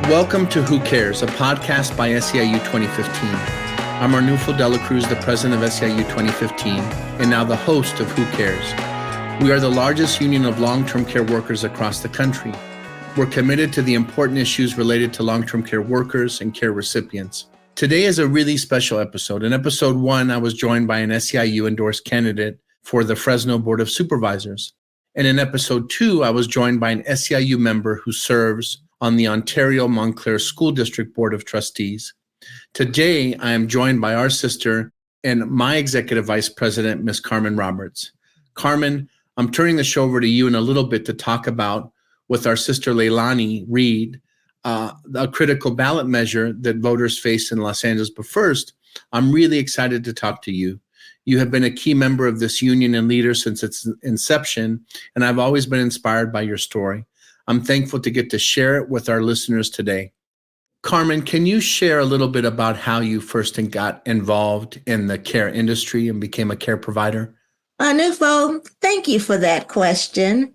Welcome to Who Cares, a podcast by SEIU 2015. I'm Arnulfo, Cruz, the president of SEIU 2015, and now the host of Who Cares. We are the largest union of long-term care workers across the country. We're committed to the important issues related to long-term care workers and care recipients. Today is a really special episode. In episode 1, I was joined by an SEIU-endorsed candidate for the Fresno Board of Supervisors. And in episode 2, I was joined by an SEIU member who serves on the Ontario Montclair School District Board of Trustees. Today, I am joined by our sister and my executive vice president, Ms. Carmen Roberts. Carmen, I'm turning the show over to you in a little bit to talk about, with our sister Leilani Reed, a critical ballot measure that voters face in Los Angeles. But first, I'm really excited to talk to you. You have been a key member of this union and leader since its inception, and I've always been inspired by your story. I'm thankful to get to share it with our listeners today. Carmen, can you share a little bit about how you first got involved in the care industry and became a care provider? Arnulfo, thank you for that question.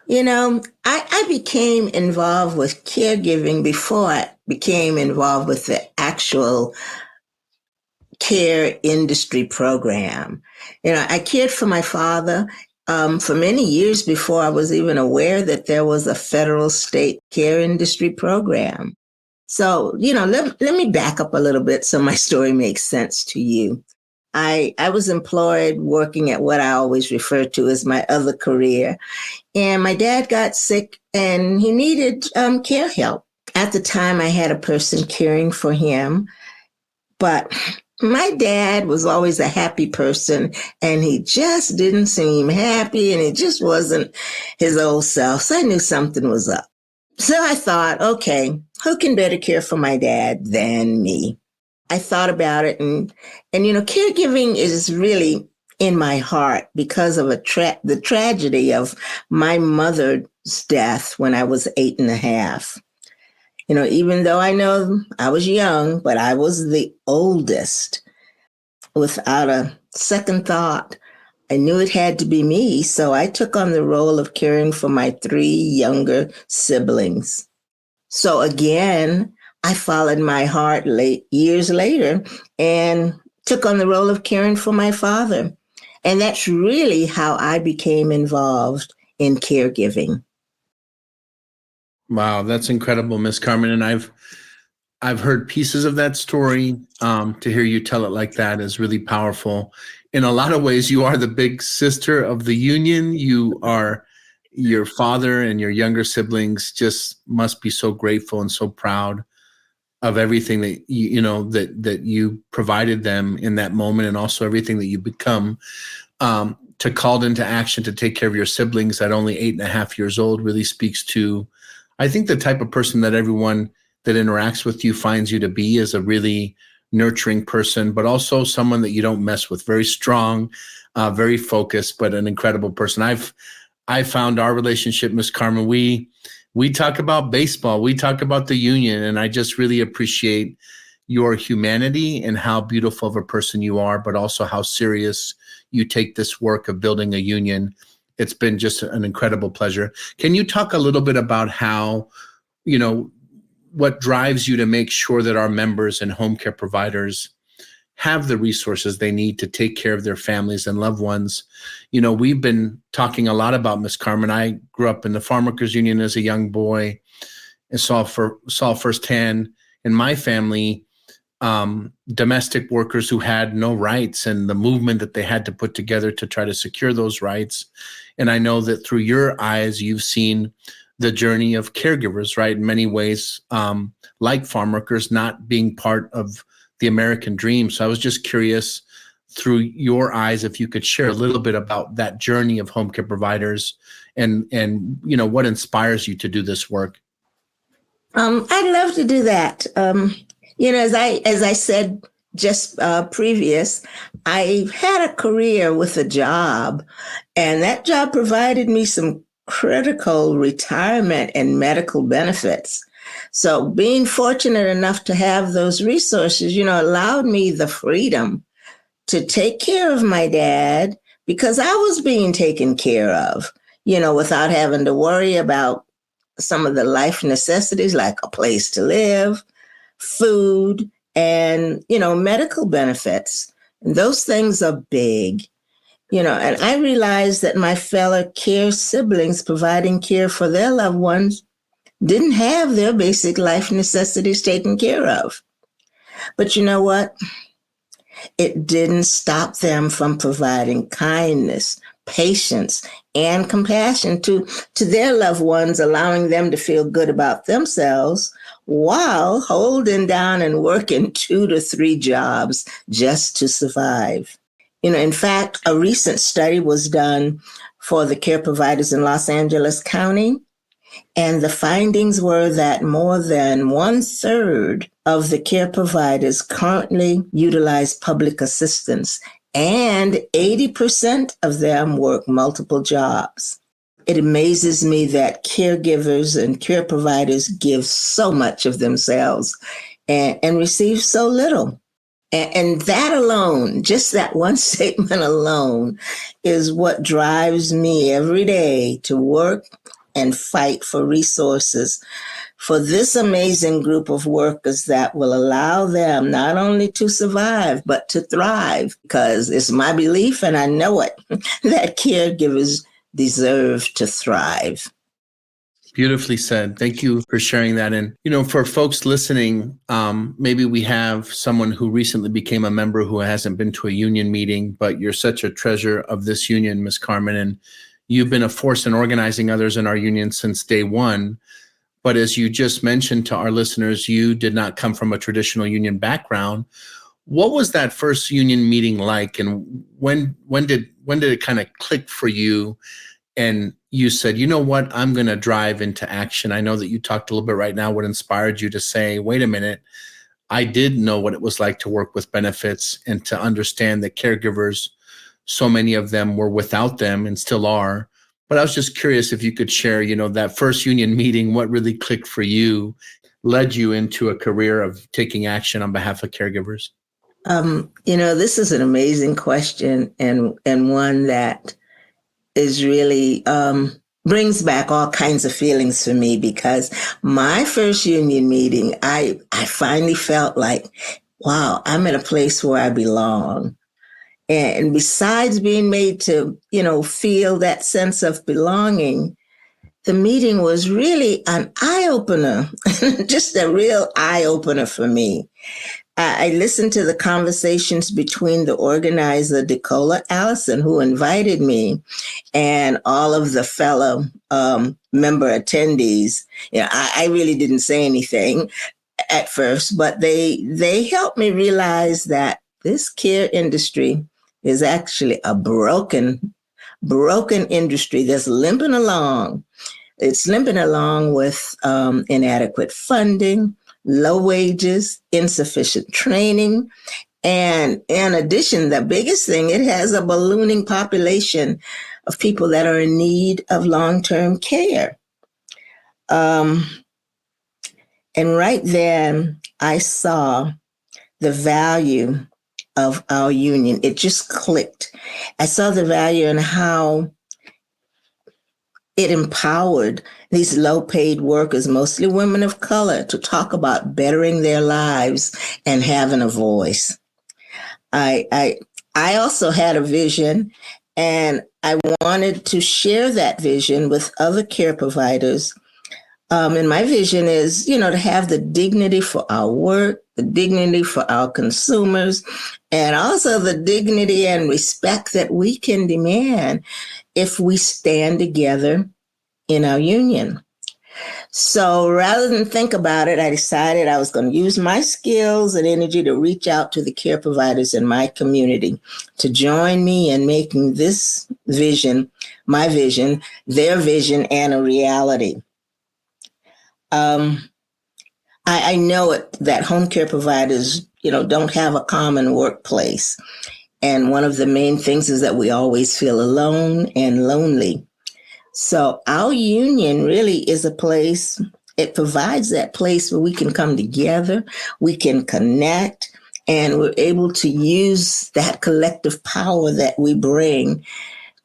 I became involved with caregiving before I became involved with the actual care industry program. I cared for my father for many years before I was even aware that there was a federal state care industry program. So, let me back up a little bit so my story makes sense to you. I was employed working at what I always refer to as my other career. And my dad got sick and he needed care help. At the time, I had a person caring for him, but my dad was always a happy person and he just didn't seem happy and it just wasn't his old self. So I knew something was up. So I thought, okay, who can better care for my dad than me? I thought about it and caregiving is really in my heart because of the tragedy of my mother's death when I was 8.5. Even though I know I was young, but I was the oldest. Without a second thought, I knew it had to be me, so I took on the role of caring for my 3 younger siblings. So again, I followed my heart years later and took on the role of caring for my father. And that's really how I became involved in caregiving. Wow, that's incredible, Miss Carmen. And I've heard pieces of that story. To hear you tell it like that is really powerful. In a lot of ways, you are the big sister of the union. Your father and your younger siblings just must be so grateful and so proud of everything that that you provided them in that moment, and also everything that you become. To called into action to take care of your siblings at only 8.5 years old really speaks to, I think, the type of person that everyone that interacts with you finds you to be, is a really nurturing person, but also someone that you don't mess with. Very strong, very focused, but an incredible person. I found our relationship, Miss Carmen, we talk about baseball, we talk about the union, and I just really appreciate your humanity and how beautiful of a person you are, but also how serious you take this work of building a union. It's been just an incredible pleasure. Can you talk a little bit about how, what drives you to make sure that our members and home care providers have the resources they need to take care of their families and loved ones? We've been talking a lot about, Miss Carmen. I grew up in the Farm Workers Union as a young boy and saw firsthand in my family domestic workers who had no rights and the movement that they had to put together to try to secure those rights. And I know that through your eyes, you've seen the journey of caregivers, right? In many ways, like farm workers, not being part of the American dream. So I was just curious, through your eyes, if you could share a little bit about that journey of home care providers and what inspires you to do this work. I'd love to do that. As I said just previous, I had a career with a job, and that job provided me some critical retirement and medical benefits. So being fortunate enough to have those resources, allowed me the freedom to take care of my dad, because I was being taken care of, without having to worry about some of the life necessities like a place to live, food, and, medical benefits. And those things are big, and I realized that my fellow care siblings providing care for their loved ones didn't have their basic life necessities taken care of. But you know what? It didn't stop them from providing kindness, patience, and compassion to their loved ones, allowing them to feel good about themselves while holding down and working 2 to 3 jobs just to survive. In fact, a recent study was done for the care providers in Los Angeles County, and the findings were that more than 1/3 of the care providers currently utilize public assistance, and 80% of them work multiple jobs. It amazes me that caregivers and care providers give so much of themselves and receive so little. And that alone, just that one statement alone, is what drives me every day to work and fight for resources for this amazing group of workers that will allow them not only to survive, but to thrive. Because it's my belief, and I know it, that caregivers deserve to thrive. Beautifully said. Thank you for sharing that. And, for folks listening, maybe we have someone who recently became a member who hasn't been to a union meeting, but you're such a treasure of this union, Ms. Carmen, and you've been a force in organizing others in our union since day one. But as you just mentioned to our listeners, you did not come from a traditional union background. What was that first union meeting like? And when did it kind of click for you? And you said, you know what, I'm going to drive into action. I know that you talked a little bit right now, what inspired you to say, wait a minute, I did know what it was like to work with benefits and to understand that caregivers, so many of them were without them and still are. But I was just curious if you could share, that first union meeting, what really clicked for you, led you into a career of taking action on behalf of caregivers? This is an amazing question, and one that is really brings back all kinds of feelings for me, because my first union meeting, I finally felt like, wow, I'm in a place where I belong. And besides being made to, feel that sense of belonging, the meeting was really an eye opener, just a real eye opener for me. I listened to the conversations between the organizer, Decola Allison, who invited me, and all of the fellow member attendees. I really didn't say anything at first, but they helped me realize that this care industry is actually a broken industry that's limping along. It's limping along with inadequate funding, low wages, insufficient training. And in addition, the biggest thing, it has a ballooning population of people that are in need of long-term care. And right then, I saw the value of our union. It just clicked. I saw the value in how it empowered these low-paid workers, mostly women of color, to talk about bettering their lives and having a voice. I also had a vision, and I wanted to share that vision with other care providers. And my vision is, to have the dignity for our work, the dignity for our consumers, and also the dignity and respect that we can demand if we stand together in our union. So rather than think about it, I decided I was going to use my skills and energy to reach out to the care providers in my community to join me in making this vision, my vision, their vision, and a reality. I know that home care providers, don't have a common workplace. And one of the main things is that we always feel alone and lonely. So our union really is a place, it provides that place where we can come together, we can connect, And we're able to use that collective power that we bring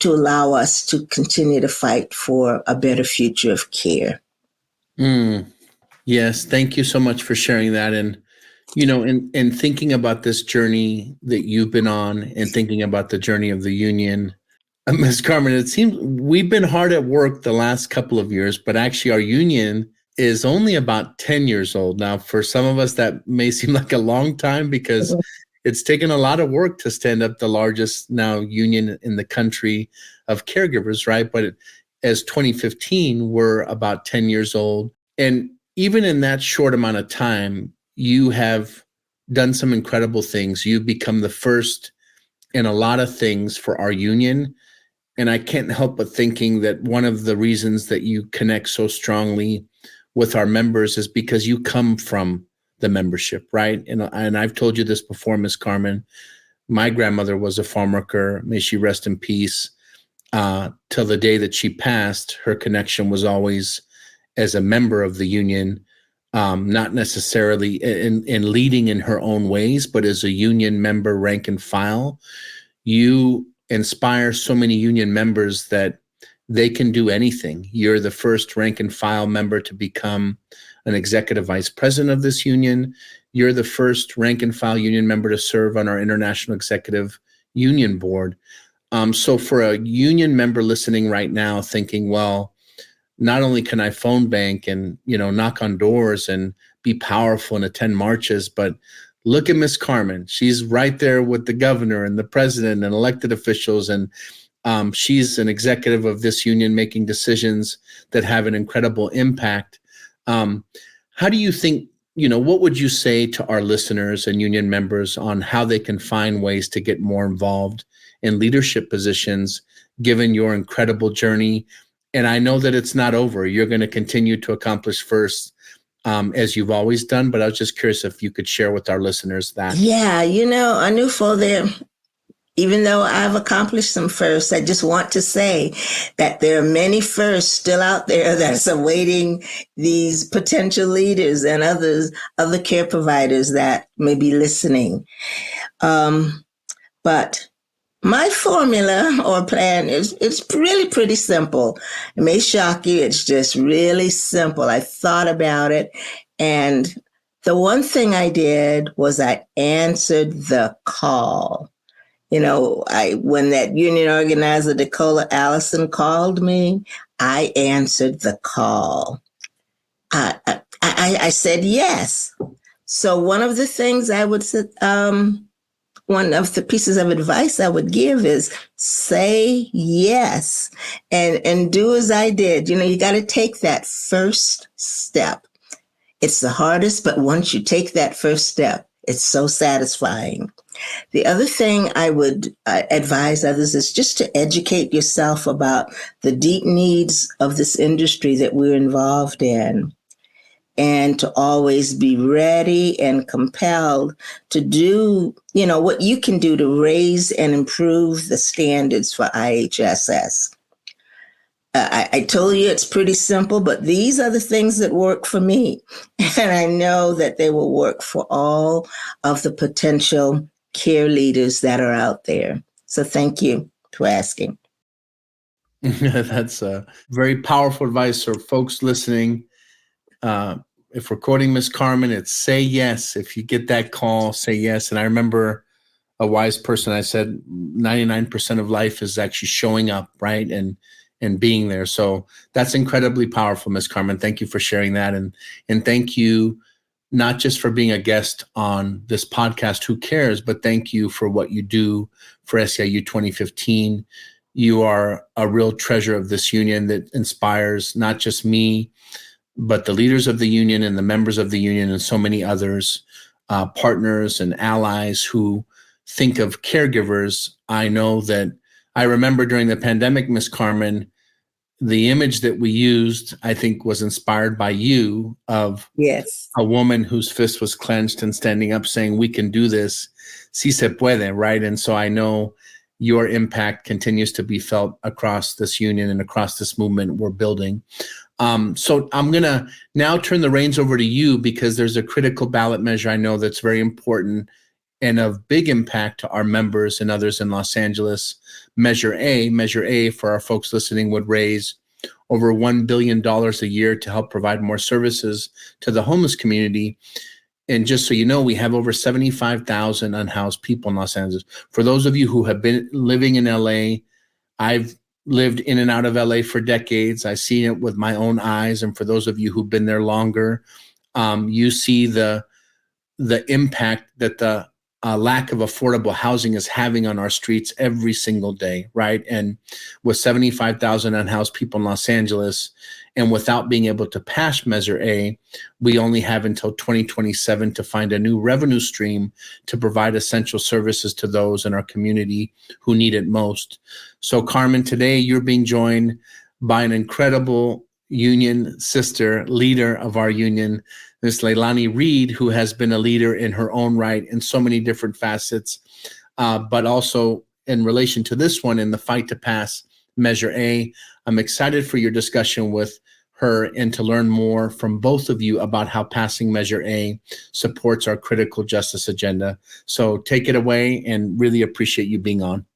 to allow us to continue to fight for a better future of care. Yes, thank you so much for sharing that. And, in thinking about this journey that you've been on and thinking about the journey of the union, Ms. Carmen, it seems we've been hard at work the last couple of years, but actually our union is only about 10 years old. Now, for some of us, that may seem like a long time because it's taken a lot of work to stand up the largest now union in the country of caregivers, right? But as 2015, we're about 10 years old. And even in that short amount of time, you have done some incredible things. You've become the first in a lot of things for our union. And I can't help but thinking that one of the reasons that you connect so strongly with our members is because you come from the membership, right? And I've told you this before, Ms. Carmen. My grandmother was a farm worker. May she rest in peace. Till the day that she passed, her connection was always as a member of the union, not necessarily in leading in her own ways, but as a union member, rank and file. You inspire so many union members that they can do anything. You're the first rank and file member to become an executive vice president of this union. You're the first rank and file union member to serve on our International Executive Union Board. So for a union member listening right now thinking, well, not only can I phone bank and, knock on doors and be powerful and attend marches, but look at Miss Carmen. She's right there with the governor and the president and elected officials. And she's an executive of this union making decisions that have an incredible impact. How do you think, what would you say to our listeners and union members on how they can find ways to get more involved in leadership positions, given your incredible journey? And I know that it's not over. You're going to continue to accomplish first, as you've always done. But I was just curious if you could share with our listeners that. Yeah, Arnulfo, even though I've accomplished some firsts, I just want to say that there are many firsts still out there that's awaiting these potential leaders and other care providers that may be listening. But my formula or plan it's really pretty simple. It may shock you. It's just really simple. I thought about it. And the one thing I did was I answered the call. When that union organizer, Nicola Allison, called me, I answered the call. I said yes. So one of the things one of the pieces of advice I would give is say yes and do as I did. You got to take that first step. It's the hardest, but once you take that first step, it's so satisfying. The other thing I would advise others is just to educate yourself about the deep needs of this industry that we're involved in, and to always be ready and compelled to do, what you can do to raise and improve the standards for IHSS. I told you it's pretty simple, but these are the things that work for me. And I know that they will work for all of the potential care leaders that are out there. So thank you for asking. That's very powerful advice. So folks listening, if we're quoting Miss Carmen, it's say yes. If you get that call, say yes. And I remember a wise person, I said 99% of life is actually showing up, right? And being there. So that's incredibly powerful, Miss Carmen. Thank you for sharing that. And thank you not just for being a guest on this podcast, Who Cares, but thank you for what you do for SEIU 2015. You are a real treasure of this union that inspires not just me, but the leaders of the union and the members of the union and so many others, partners and allies who think of caregivers. I know that I remember during the pandemic, Miss Carmen, the image that we used, I think, was inspired by you of Yes. a woman whose fist was clenched and standing up saying, we can do this, si se puede, right? And so I know your impact continues to be felt across this union and across this movement we're building. So I'm going to now turn the reins over to you because there's a critical ballot measure I know that's very important and of big impact to our members and others in Los Angeles. Measure A for our folks listening would raise over $1 billion a year to help provide more services to the homeless community. And just so you know, we have over 75,000 unhoused people in Los Angeles. For those of you who have been living in LA, I've lived in and out of LA for decades. I've seen it with my own eyes. And for those of you who've been there longer, you see the impact that the lack of affordable housing is having on our streets every single day, right? And with 75,000 unhoused people in Los Angeles, and without being able to pass Measure A, we only have until 2027 to find a new revenue stream to provide essential services to those in our community who need it most. So Carmen, today you're being joined by an incredible union sister, leader of our union, Ms. Leilani Reed, who has been a leader in her own right in so many different facets, but also in relation to this one in the fight to pass Measure A. I'm excited for your discussion with her and to learn more from both of you about how passing Measure A supports our critical justice agenda. So take it away, and really appreciate you being on.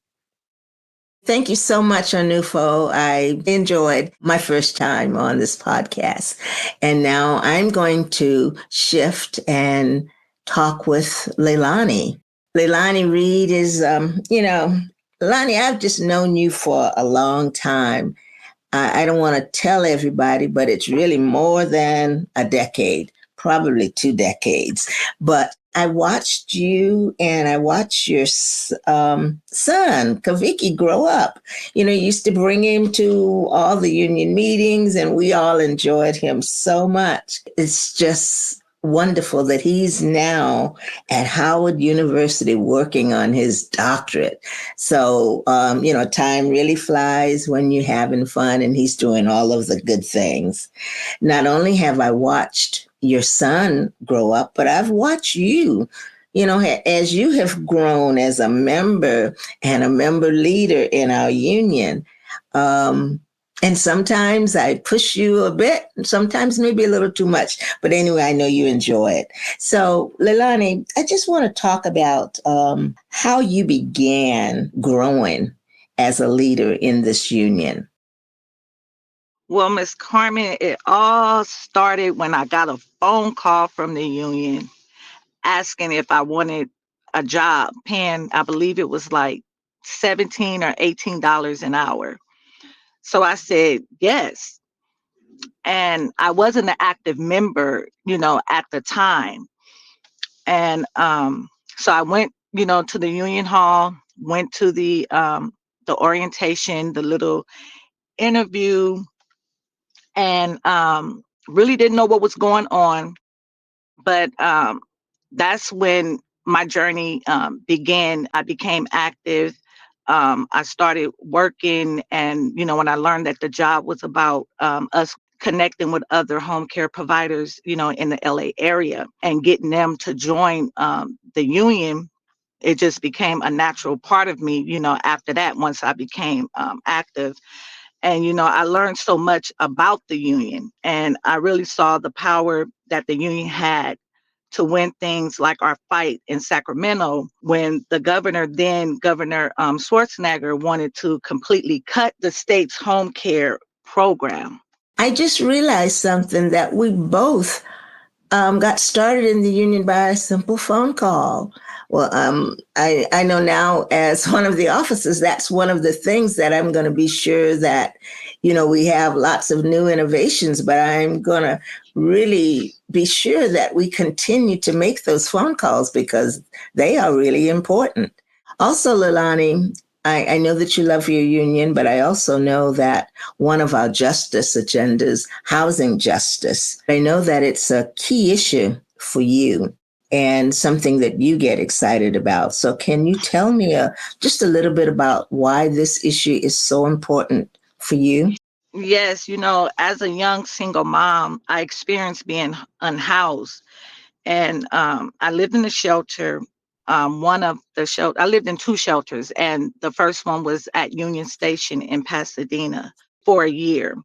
Thank you so much, Arnulfo. I enjoyed my first time on this podcast. And now I'm going to shift and talk with Leilani. Leilani Reed is, Leilani, I've just known you for a long time. I don't want to tell everybody, but it's really more than a decade, probably 2 decades. But I watched you and I watched your son, Kaviki, grow up. You used to bring him to all the union meetings and we all enjoyed him so much. It's just wonderful that he's now at Howard University working on his doctorate. So, time really flies when you're having fun, and he's doing all of the good things. Not only have I watched your son grow up, but I've watched you, as you have grown as a member and a member leader in our union. And sometimes I push you a bit, sometimes maybe a little too much. But anyway, I know you enjoy it. So, Leilani, I just want to talk about how you began growing as a leader in this union. Well, Miss Carmen, it all started when I got a phone call from the union asking if I wanted a job, paying, I believe it was like $17 or $18 an hour. So I said yes. And I wasn't an active member, at the time. And so I went, to the union hall, went to the orientation, the little interview, and really didn't know what was going on. But that's when my journey began. I became active. I started working, and when I learned that the job was about us connecting with other home care providers, in the LA area and getting them to join the union, it just became a natural part of me, after that, once I became active. And, I learned so much about the union, and I really saw the power that the union had to win things like our fight in Sacramento when the governor, then Governor Schwarzenegger, wanted to completely cut the state's home care program. I just realized something, that we both got started in the union by a simple phone call. Well, I know now as one of the officers, that's one of the things that I'm going to be sure that, we have lots of new innovations, but I'm going to really be sure that we continue to make those phone calls because they are really important. Also, Leilani, I know that you love your union, but I also know that one of our justice agendas, housing justice, I know that it's a key issue for you and something that you get excited about. So can you tell me just a little bit about why this issue is so important for you? Yes, as a young single mom, I experienced being unhoused. And I lived in a shelter. I lived in 2 shelters, and the first one was at Union Station in Pasadena for a year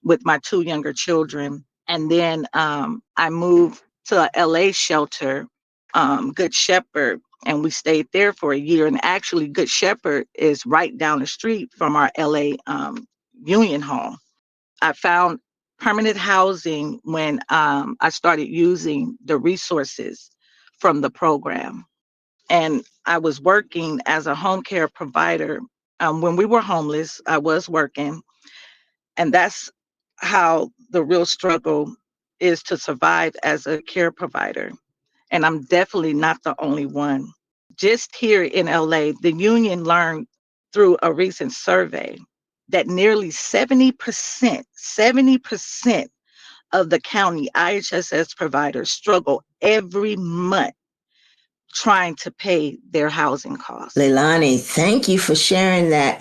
with my 2 younger children. And then I moved to a LA shelter, Good Shepherd, And we stayed there for a year. And actually, Good Shepherd is right down the street from our LA Union Hall. I found permanent housing when I started using the resources from the program. And I was working as a home care provider. When we were homeless, I was working. And that's how the real struggle is to survive as a care provider. And I'm definitely not the only one. Just here in LA, the union learned through a recent survey that nearly 70% of the county IHSS providers struggle every month trying to pay their housing costs. Leilani, thank you for sharing that.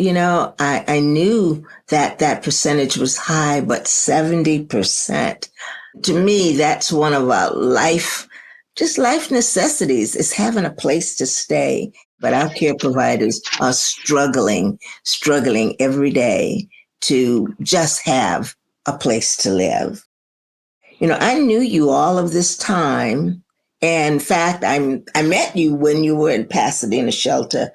I knew that that percentage was high, but 70%. To me, that's one of our life necessities is having a place to stay. But our care providers are struggling every day to just have a place to live. I knew you all of this time. And in fact, I met you when you were in Pasadena shelter.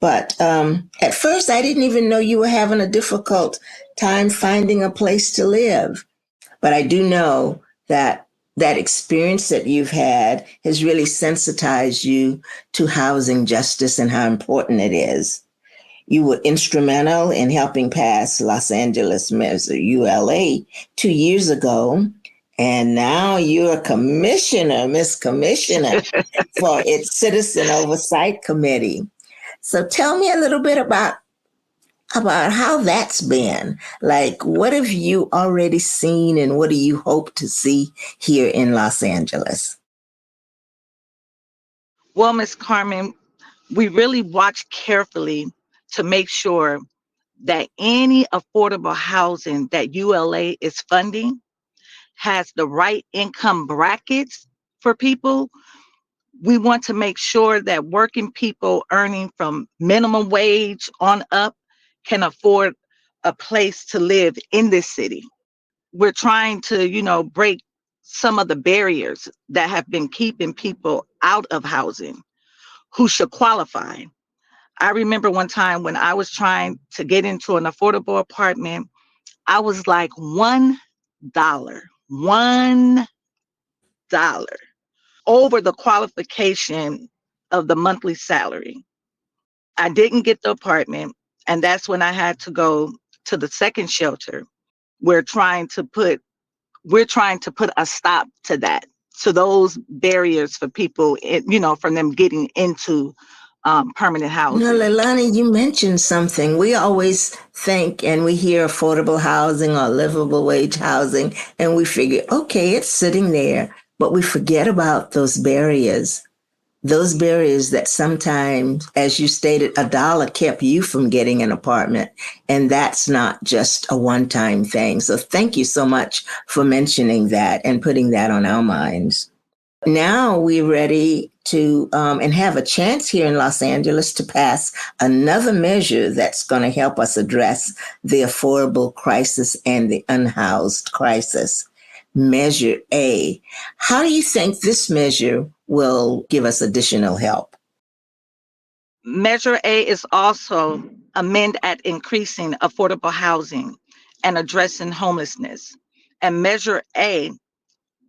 But at first, I didn't even know you were having a difficult time finding a place to live. But I do know that that experience that you've had has really sensitized you to housing justice and how important it is. You were instrumental in helping pass Los Angeles Measure ULA 2 years ago. And now you're a commissioner, Miss Commissioner, for its Citizen Oversight Committee. So tell me a little bit about how that's been. Like, what have you already seen and what do you hope to see here in Los Angeles? Well, Miss Carmen, we really watch carefully to make sure that any affordable housing that ULA is funding has the right income brackets for people. We want to make sure that working people earning from minimum wage on up can afford a place to live in this city. We're trying to, break some of the barriers that have been keeping people out of housing who should qualify. I remember one time when I was trying to get into an affordable apartment, I was like $1 over the qualification of the monthly salary. I didn't get the apartment, and that's when I had to go to the second shelter. We're trying to put a stop to that, to those barriers for people, from them getting into permanent housing. Leilani, you mentioned something. We always think and we hear affordable housing or livable wage housing, and we figure, okay, it's sitting there. But we forget about those barriers that sometimes, as you stated, a dollar kept you from getting an apartment. And that's not just a one-time thing. So thank you so much for mentioning that and putting that on our minds. Now we're ready to and have a chance here in Los Angeles to pass another measure that's going to help us address the affordable crisis and the unhoused crisis. Measure A. How do you think this measure will give us additional help? Measure A is also aimed at increasing affordable housing and addressing homelessness. And Measure A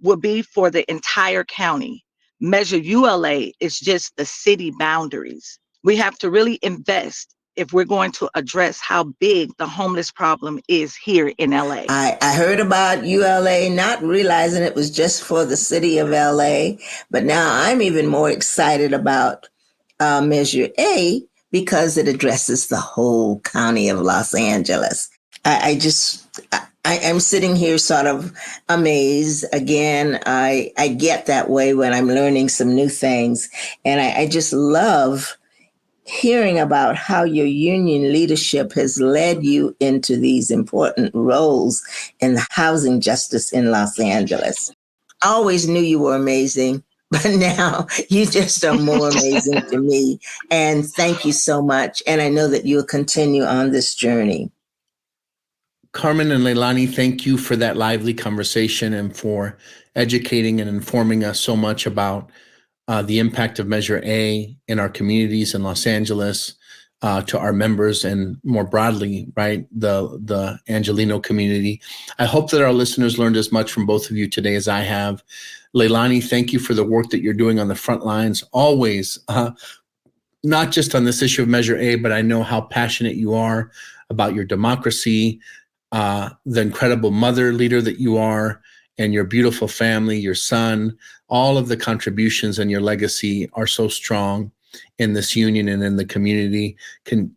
will be for the entire county. Measure ULA is just the city boundaries. We have to really invest if we're going to address how big the homeless problem is here in LA. I heard about ULA, not realizing it was just for the city of LA, but now I'm even more excited about Measure A because it addresses the whole county of Los Angeles. I am sitting here sort of amazed. Again, I get that way when I'm learning some new things. And I just love hearing about how your union leadership has led you into these important roles in the housing justice in Los Angeles. I always knew you were amazing, but now you just are more amazing to me. And thank you so much. And I know that you'll continue on this journey. Carmen and Leilani, thank you for that lively conversation and for educating and informing us so much about the impact of Measure A in our communities in Los Angeles, to our members and more broadly, right, the Angelino community. I hope that our listeners learned as much from both of you today as I have. Leilani, thank you for the work that you're doing on the front lines, always, not just on this issue of Measure A, but I know how passionate you are about your democracy, the incredible mother leader that you are, and your beautiful family, your son. All of the contributions and your legacy are so strong in this union and in the community,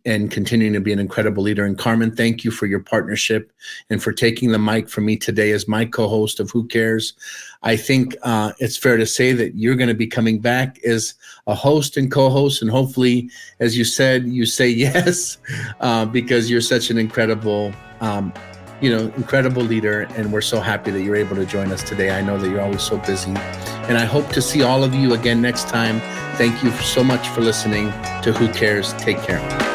and continuing to be an incredible leader. And Carmen, thank you for your partnership and for taking the mic for me today as my co-host of Who Cares. I think it's fair to say that you're going to be coming back as a host and co-host, and hopefully, as you said, you say yes, because you're such an incredible incredible leader, and we're so happy that you're able to join us today. I know that you're always so busy, and I hope to see all of you again next time. Thank you so much for listening to Who Cares. Take care.